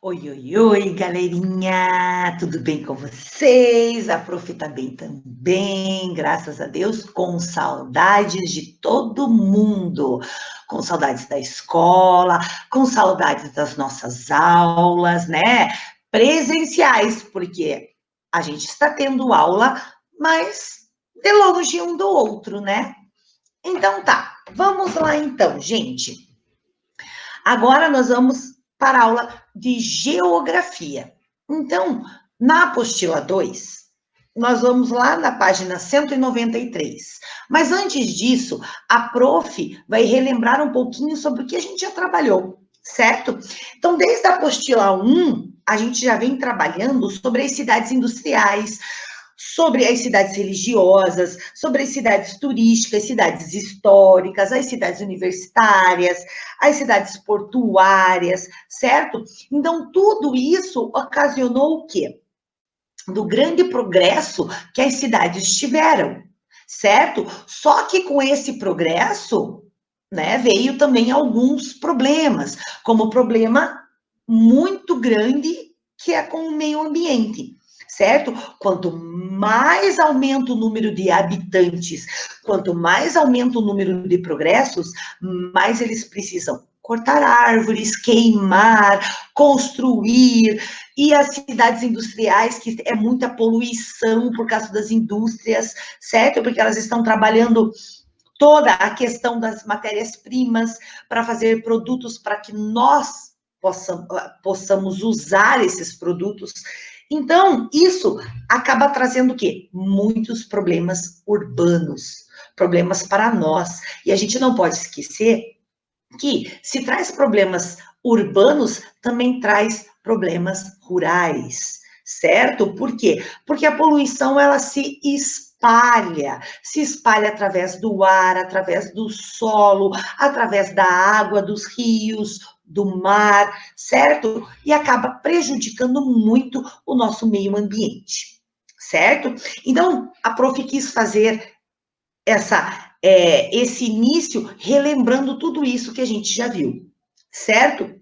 Oi, oi, oi, galerinha! Tudo bem com vocês? A Prof tá bem também, graças a Deus, com saudades de todo mundo, com saudades da escola, com saudades das nossas aulas, né? Presenciais, porque a gente está tendo aula, mas de longe um do outro, né? Então tá, vamos lá então, gente. Agora nós vamos para a aula de geografia. Então, na apostila 2, nós vamos lá na página 193. Mas antes disso, a prof vai relembrar um pouquinho sobre o que a gente já trabalhou, certo? Então, desde a apostila 1, a gente já vem trabalhando sobre as cidades industriais, sobre as cidades religiosas, sobre as cidades turísticas, cidades históricas, as cidades universitárias, as cidades portuárias, certo? Então, tudo isso ocasionou o quê? Do grande progresso que as cidades tiveram, certo? Só que com esse progresso, né, veio também alguns problemas, como o problema muito grande que é com o meio ambiente, certo? Quanto mais aumenta o número de habitantes, quanto mais aumenta o número de progressos, mais eles precisam cortar árvores, queimar, construir, e as cidades industriais, que é muita poluição por causa das indústrias, certo? Porque elas estão trabalhando toda a questão das matérias-primas para fazer produtos para que nós possamos usar esses produtos. Então, isso acaba trazendo o quê? Muitos problemas urbanos, problemas para nós. E a gente não pode esquecer que, se traz problemas urbanos, também traz problemas rurais, certo? Por quê? Porque a poluição, ela se espalha através do ar, através do solo, através da água, dos rios, do mar, certo? E acaba prejudicando muito o nosso meio ambiente, certo? Então, a prof quis fazer esse início relembrando tudo isso que a gente já viu, certo?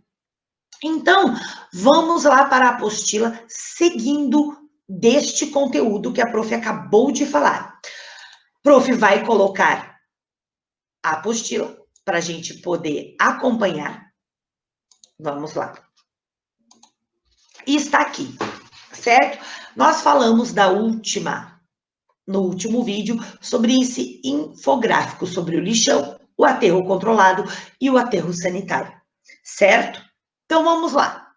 Então, vamos lá para a apostila, seguindo deste conteúdo que a prof acabou de falar. Prof vai colocar a apostila para a gente poder acompanhar. Vamos lá. E está aqui, certo? Nós falamos no último vídeo, sobre esse infográfico, sobre o lixão, o aterro controlado e o aterro sanitário, certo? Então, vamos lá.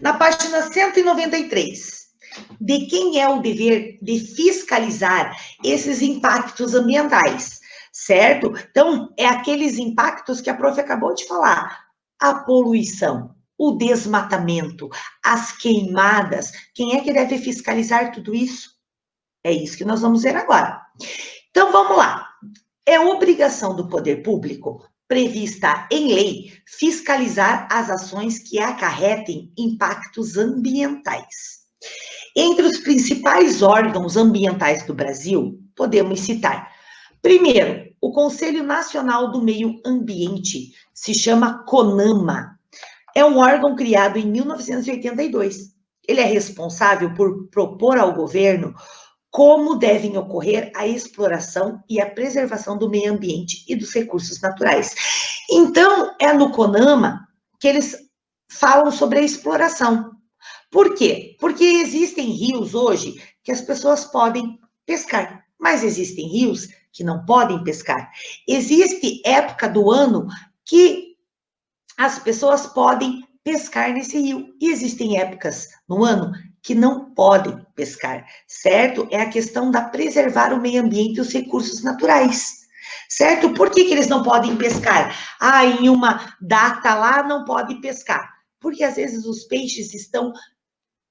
Na página 193, de quem é o dever de fiscalizar esses impactos ambientais, certo? Então, é aqueles impactos que a prof acabou de falar. A poluição, o desmatamento, as queimadas. Quem é que deve fiscalizar tudo isso? É isso que nós vamos ver agora. Então, vamos lá. É obrigação do poder público, prevista em lei, fiscalizar as ações que acarretem impactos ambientais. Entre os principais órgãos ambientais do Brasil, podemos citar, primeiro, o Conselho Nacional do Meio Ambiente, se chama CONAMA. É um órgão criado em 1982. Ele é responsável por propor ao governo como devem ocorrer a exploração e a preservação do meio ambiente e dos recursos naturais. Então, é no CONAMA que eles falam sobre a exploração. Por quê? Porque existem rios hoje que as pessoas podem pescar, mas existem rios que não podem pescar. Existe época do ano que as pessoas podem pescar nesse rio. E existem épocas no ano que não podem pescar, certo? É a questão da preservar o meio ambiente e os recursos naturais, certo? Por que eles não podem pescar? Ah, em uma data lá não pode pescar. Porque às vezes os peixes estão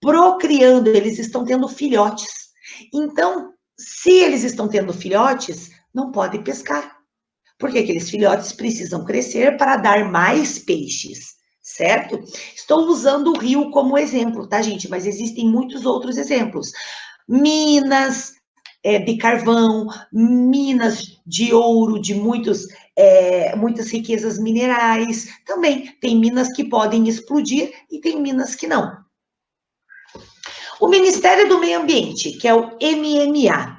procriando, eles estão tendo filhotes. Então, se eles estão tendo filhotes, não pode pescar. Porque aqueles filhotes precisam crescer para dar mais peixes, certo? Estou usando o rio como exemplo, tá, gente? Mas existem muitos outros exemplos. Minas, de carvão, minas de ouro, de muitas riquezas minerais. Também tem minas que podem explodir e tem minas que não. O Ministério do Meio Ambiente, que é o MMA,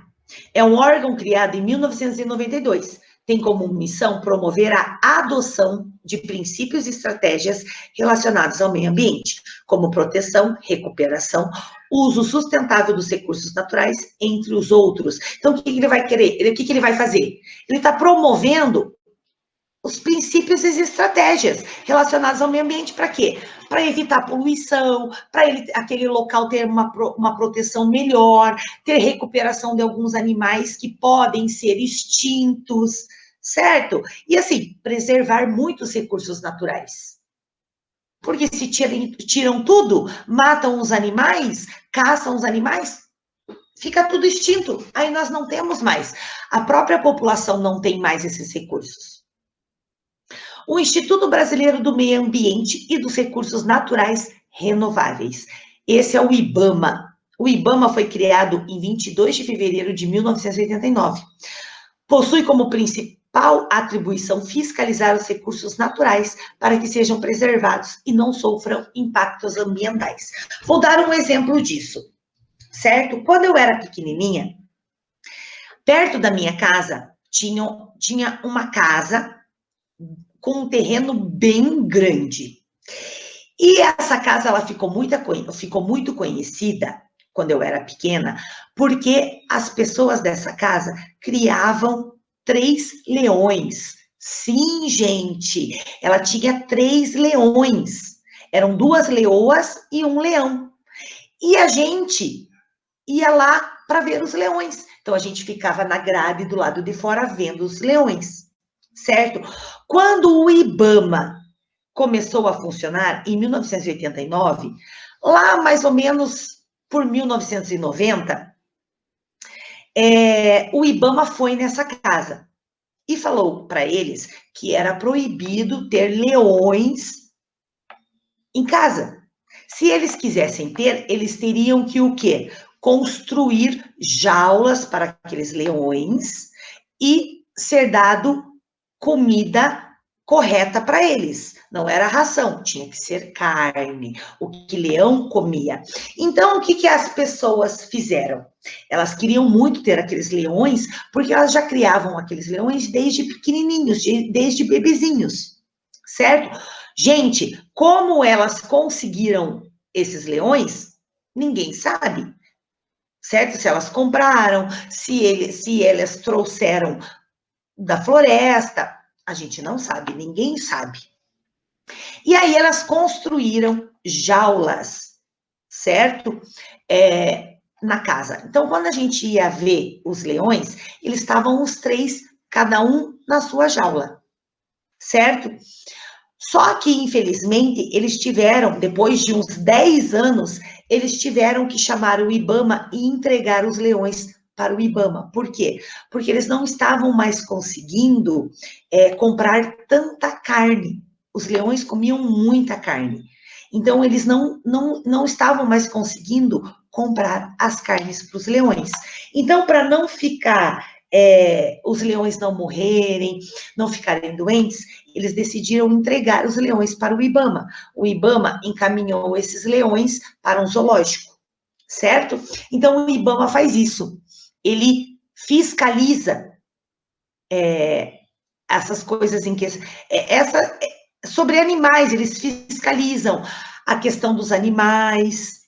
é um órgão criado em 1992. Tem como missão promover a adoção de princípios e estratégias relacionados ao meio ambiente, como proteção, recuperação, uso sustentável dos recursos naturais, entre os outros. Então, o que ele vai querer? O que ele vai fazer? Ele está promovendo os princípios e as estratégias relacionadas ao meio ambiente, para quê? Para evitar poluição, para aquele local ter uma proteção melhor, ter recuperação de alguns animais que podem ser extintos, certo? E assim, preservar muitos recursos naturais. Porque se tiram tudo, matam os animais, caçam os animais, fica tudo extinto. Aí nós não temos mais. A própria população não tem mais esses recursos. O Instituto Brasileiro do Meio Ambiente e dos Recursos Naturais Renováveis. Esse é o IBAMA. O IBAMA foi criado em 22 de fevereiro de 1989. Possui como principal atribuição fiscalizar os recursos naturais para que sejam preservados e não sofram impactos ambientais. Vou dar um exemplo disso, certo? Quando eu era pequenininha, perto da minha casa, tinha uma casa com um terreno bem grande. E essa casa, ela ficou muito conhecida, quando eu era pequena, porque as pessoas dessa casa criavam 3 leões. Sim, gente, ela tinha 3 leões. Eram 2 leoas e 1 leão. E a gente ia lá para ver os leões. Então, a gente ficava na grade do lado de fora vendo os leões, certo? Quando o IBAMA começou a funcionar, em 1989, lá mais ou menos por 1990, o IBAMA foi nessa casa e falou para eles que era proibido ter leões em casa. Se eles quisessem ter, eles teriam que o quê? Construir jaulas para aqueles leões e ser dado comida correta para eles. Não era ração, tinha que ser carne, o que leão comia. Então, o que as pessoas fizeram? Elas queriam muito ter aqueles leões, porque elas já criavam aqueles leões desde pequenininhos, desde bebezinhos, certo? Gente, como elas conseguiram esses leões, ninguém sabe, certo? Se elas compraram, se elas trouxeram da floresta, a gente não sabe, ninguém sabe. E aí elas construíram jaulas, certo? Na casa. Então, quando a gente ia ver os leões, eles estavam os 3, cada um na sua jaula, certo? Só que, infelizmente, eles tiveram, depois de uns 10 anos, eles tiveram que chamar o IBAMA e entregar os leões para o IBAMA. Por quê? Porque eles não estavam mais conseguindo comprar tanta carne. Os leões comiam muita carne. Então, eles não estavam mais conseguindo comprar as carnes para os leões. Então, para não ficar, os leões não morrerem, não ficarem doentes, eles decidiram entregar os leões para o IBAMA. O IBAMA encaminhou esses leões para um zoológico, certo? Então, o IBAMA faz isso. Ele fiscaliza essas coisas em que... sobre animais, eles fiscalizam a questão dos animais,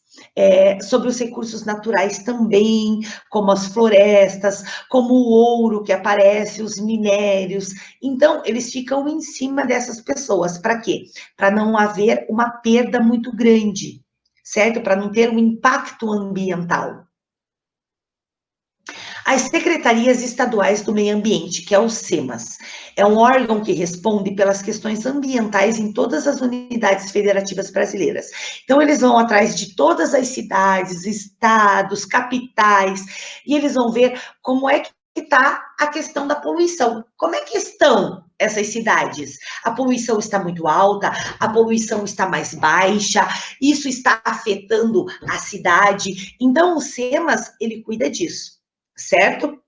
sobre os recursos naturais também, como as florestas, como o ouro que aparece, os minérios. Então, eles ficam em cima dessas pessoas. Para quê? Para não haver uma perda muito grande, certo? Para não ter um impacto ambiental. As Secretarias Estaduais do Meio Ambiente, que é o SEMAS, é um órgão que responde pelas questões ambientais em todas as unidades federativas brasileiras. Então, eles vão atrás de todas as cidades, estados, capitais, e eles vão ver como é que está a questão da poluição. Como é que estão essas cidades? A poluição está muito alta, a poluição está mais baixa, isso está afetando a cidade. Então, o SEMAS, ele cuida disso, certo?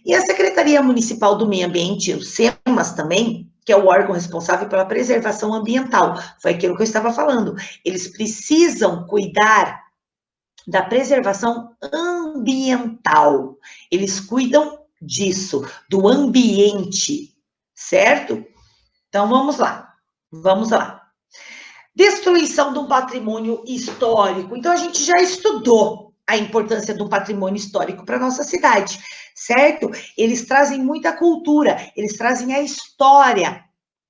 E a Secretaria Municipal do Meio Ambiente, o SEMAS também, que é o órgão responsável pela preservação ambiental, foi aquilo que eu estava falando. Eles precisam cuidar da preservação ambiental. Eles cuidam disso, do ambiente, certo? Então, vamos lá. Vamos lá. Destruição de um patrimônio histórico. Então, a gente já estudou a importância do patrimônio histórico para a nossa cidade, certo? Eles trazem muita cultura, eles trazem a história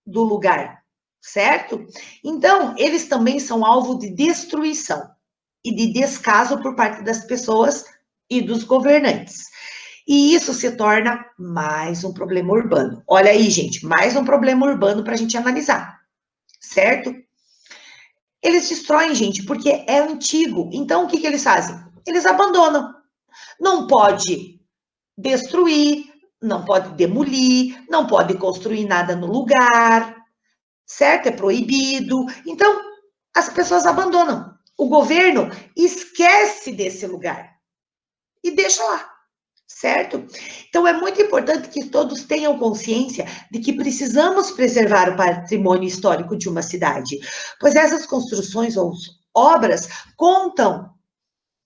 do lugar, certo? Então, eles também são alvo de destruição e de descaso por parte das pessoas e dos governantes. E isso se torna mais um problema urbano. Olha aí, gente, mais um problema urbano para a gente analisar, certo? Eles destroem, gente, porque é antigo. Então, o que eles fazem? Eles abandonam. Não pode destruir, não pode demolir, não pode construir nada no lugar, certo? É proibido. Então, as pessoas abandonam. O governo esquece desse lugar e deixa lá, certo? Então, é muito importante que todos tenham consciência de que precisamos preservar o patrimônio histórico de uma cidade, pois essas construções ou obras contam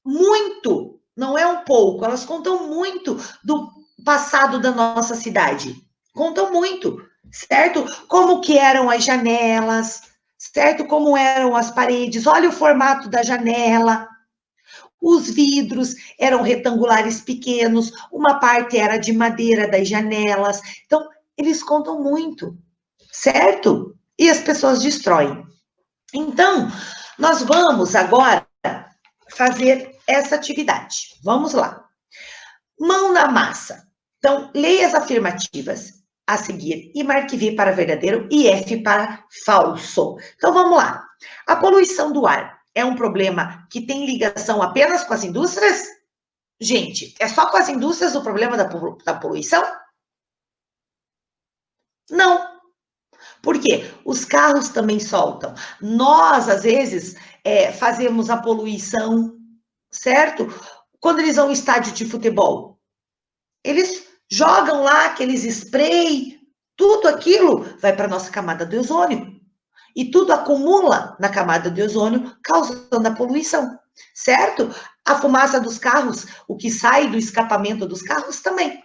muito, não é um pouco, elas contam muito do passado da nossa cidade. Contam muito, certo? Como que eram as janelas, certo? Como eram as paredes, olha o formato da janela. Os vidros eram retangulares pequenos, uma parte era de madeira das janelas. Então, eles contam muito, certo? E as pessoas destroem. Então, nós vamos agora fazer essa atividade. Vamos lá. Mão na massa. Então, leia as afirmativas a seguir e marque V para verdadeiro e F para falso. Então, vamos lá. A poluição do ar é um problema que tem ligação apenas com as indústrias? Gente, é só com as indústrias o problema da poluição? Não. Por quê? Os carros também soltam. Nós, às vezes, fazemos a poluição, certo? Quando eles vão ao estádio de futebol, eles jogam lá aqueles spray, tudo aquilo vai para a nossa camada de ozônio. E tudo acumula na camada de ozônio, causando a poluição, certo? A fumaça dos carros, o que sai do escapamento dos carros também.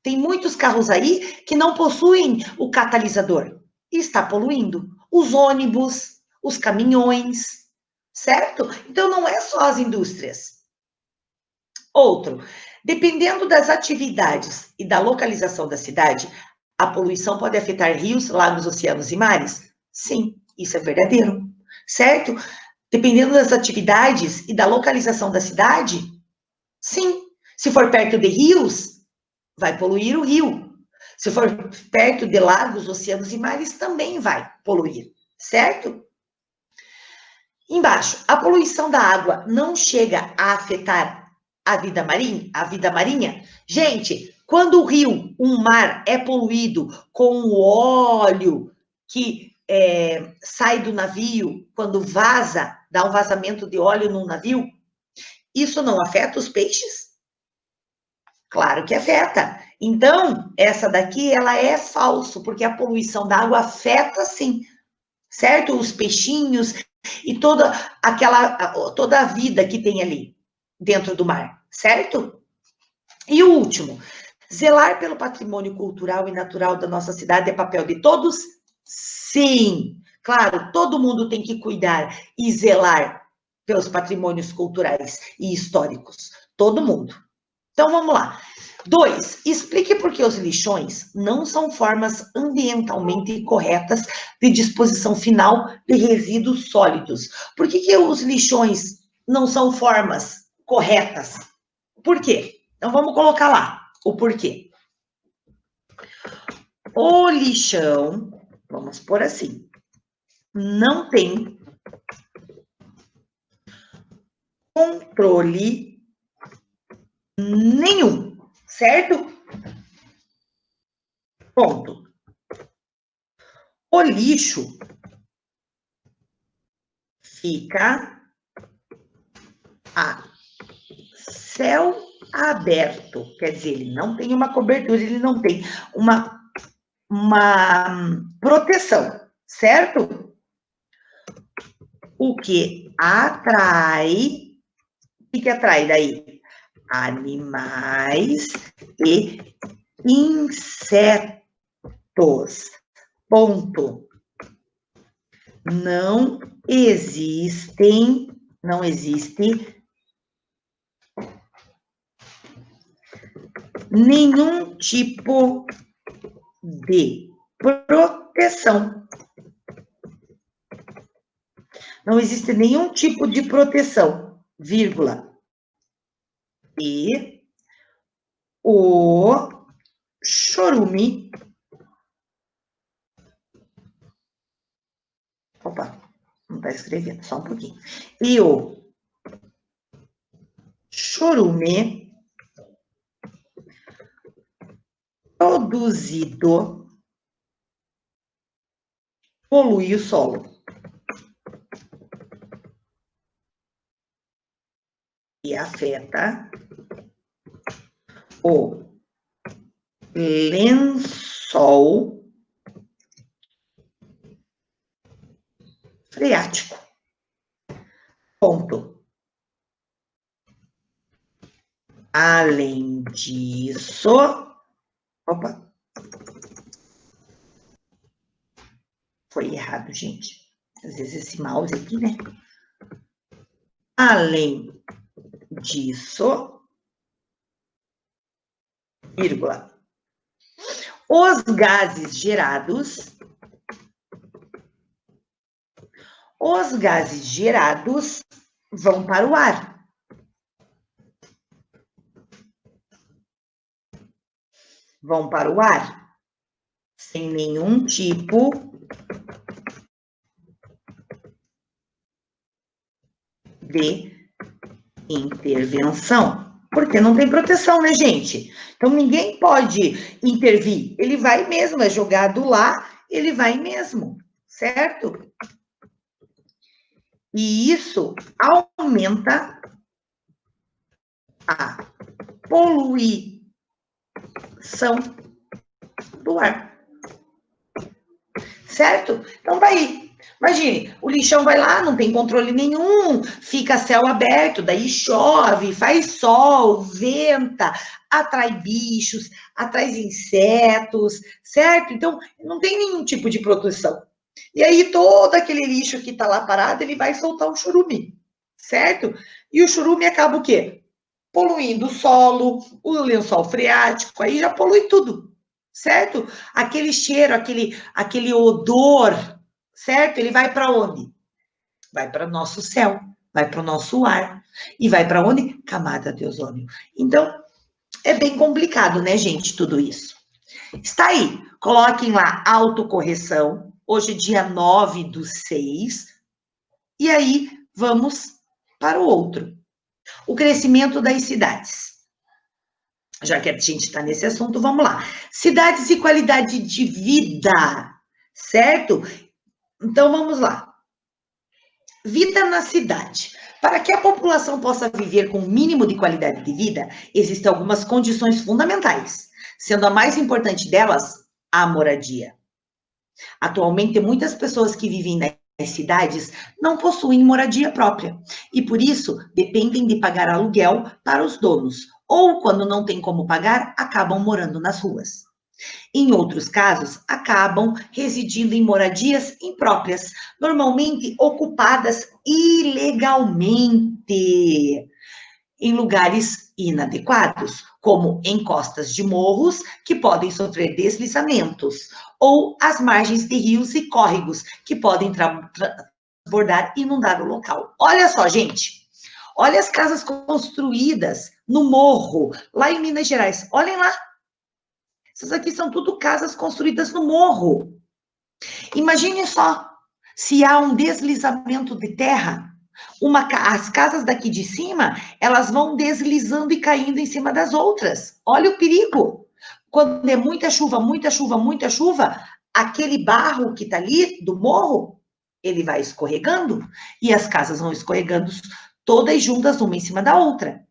Tem muitos carros aí que não possuem o catalisador e está poluindo. Os ônibus, os caminhões, certo? Então não é só as indústrias. Outro, dependendo das atividades e da localização da cidade, a poluição pode afetar rios, lagos, oceanos e mares? Sim, isso é verdadeiro, certo? Dependendo das atividades e da localização da cidade? Sim. Se for perto de rios, vai poluir o rio. Se for perto de lagos, oceanos e mares, também vai poluir, certo? Embaixo, a poluição da água não chega a afetar a vida marinha? Gente, quando o rio, um mar, é poluído com o óleo que sai do navio, quando vaza, dá um vazamento de óleo no navio, isso não afeta os peixes? Claro que afeta. Então, essa daqui, ela é falso, porque a poluição da água afeta, sim, certo? Os peixinhos e toda a vida que tem ali dentro do mar, certo? E o último, zelar pelo patrimônio cultural e natural da nossa cidade é papel de todos? Sim, claro, todo mundo tem que cuidar e zelar pelos patrimônios culturais e históricos, todo mundo. Então, vamos lá. 2, explique por que os lixões não são formas ambientalmente corretas de disposição final de resíduos sólidos. Por que os lixões não são formas corretas? Por quê? Então, vamos colocar lá o porquê. O lixão, vamos por assim, não tem controle nenhum, certo? Ponto. O lixo fica céu aberto, quer dizer, ele não tem uma cobertura, ele não tem uma proteção, certo? O que atrai, o que atrai daí? Animais e insetos. Ponto. Não existe nenhum tipo de proteção. Não existe nenhum tipo de proteção, vírgula. E o chorume. Opa, não está escrevendo, só um pouquinho. E o chorume produzido polui o solo. E afeta o lençol freático. Ponto. Além disso, opa, foi errado, gente. Às vezes esse mouse aqui, né? Além disso, vírgula, os gases gerados vão para o ar. Vão para o ar sem nenhum tipo de intervenção. Porque não tem proteção, né, gente? Então, ninguém pode intervir. Ele vai mesmo, é jogado lá, ele vai mesmo, certo? E isso aumenta a poluição do ar. Certo? Então, daí, imagine, o lixão vai lá, não tem controle nenhum, fica céu aberto, daí chove, faz sol, venta, atrai bichos, atrai insetos, certo? Então, não tem nenhum tipo de proteção. E aí, todo aquele lixo que está lá parado, ele vai soltar um churume, certo? E o churume acaba o quê? Poluindo o solo, o lençol freático, aí já polui tudo, certo? Aquele cheiro, aquele odor, certo? Ele vai para onde? Vai para o nosso céu, vai para o nosso ar. E vai para onde? Camada de ozônio. Então, é bem complicado, né, gente, tudo isso. Está aí, coloquem lá autocorreção, hoje é dia 9/6, e aí vamos para o outro. O crescimento das cidades. Já que a gente está nesse assunto, vamos lá. Cidades e qualidade de vida, certo? Então, vamos lá. Vida na cidade. Para que a população possa viver com o mínimo de qualidade de vida, existem algumas condições fundamentais, sendo a mais importante delas a moradia. Atualmente, muitas pessoas que vivem nas cidades não possuem moradia própria e, por isso, dependem de pagar aluguel para os donos, ou, quando não tem como pagar, acabam morando nas ruas. Em outros casos, acabam residindo em moradias impróprias, normalmente ocupadas ilegalmente, em lugares inadequados, como em costas de morros, que podem sofrer deslizamentos, ou às margens de rios e córregos, que podem transbordar e inundar o local. Olha só, gente, olha as casas construídas no morro, lá em Minas Gerais, olhem lá. Essas aqui são tudo casas construídas no morro. Imagine só, se há um deslizamento de terra, as casas daqui de cima, elas vão deslizando e caindo em cima das outras. Olha o perigo. Quando é muita chuva, muita chuva, muita chuva, aquele barro que está ali do morro, ele vai escorregando e as casas vão escorregando todas juntas, uma em cima da outra.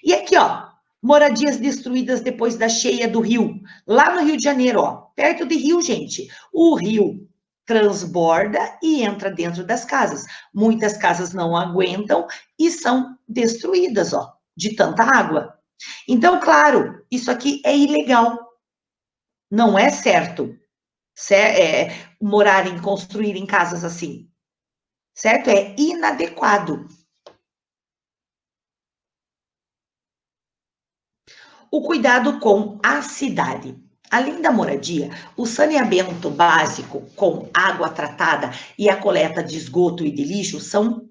E aqui, ó, moradias destruídas depois da cheia do rio. Lá no Rio de Janeiro, ó, perto de rio, gente. O rio transborda e entra dentro das casas. Muitas casas não aguentam e são destruídas, ó, de tanta água. Então, claro, isso aqui é ilegal. Não é certo morar em, construir em casas assim. Certo? É inadequado. O cuidado com a cidade. Além da moradia, o saneamento básico com água tratada e a coleta de esgoto e de lixo são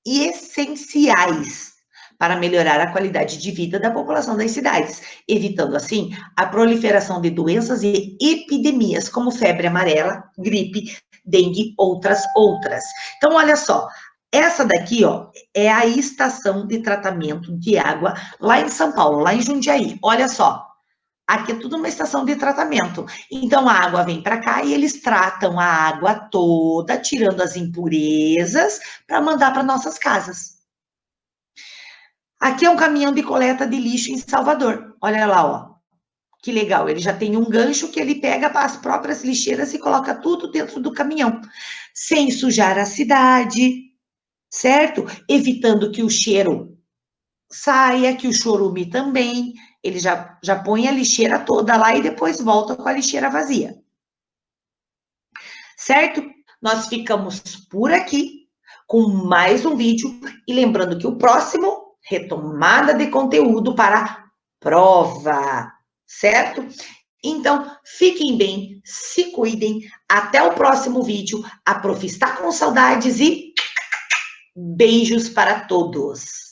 essenciais para melhorar a qualidade de vida da população das cidades, evitando assim a proliferação de doenças e epidemias como febre amarela, gripe, dengue, outras. Então, olha só, essa daqui, ó, é a estação de tratamento de água lá em São Paulo, lá em Jundiaí. Olha só, aqui é tudo uma estação de tratamento. Então a água vem para cá e eles tratam a água toda, tirando as impurezas para mandar para nossas casas. Aqui é um caminhão de coleta de lixo em Salvador. Olha lá, ó. Que legal, ele já tem um gancho que ele pega as próprias lixeiras e coloca tudo dentro do caminhão, sem sujar a cidade, certo? Evitando que o cheiro saia, que o chorume também. Ele já põe a lixeira toda lá e depois volta com a lixeira vazia. Certo? Nós ficamos por aqui com mais um vídeo e lembrando que o próximo, retomada de conteúdo para prova, certo? Então, fiquem bem, se cuidem, até o próximo vídeo. A Prof está com saudades e beijos para todos.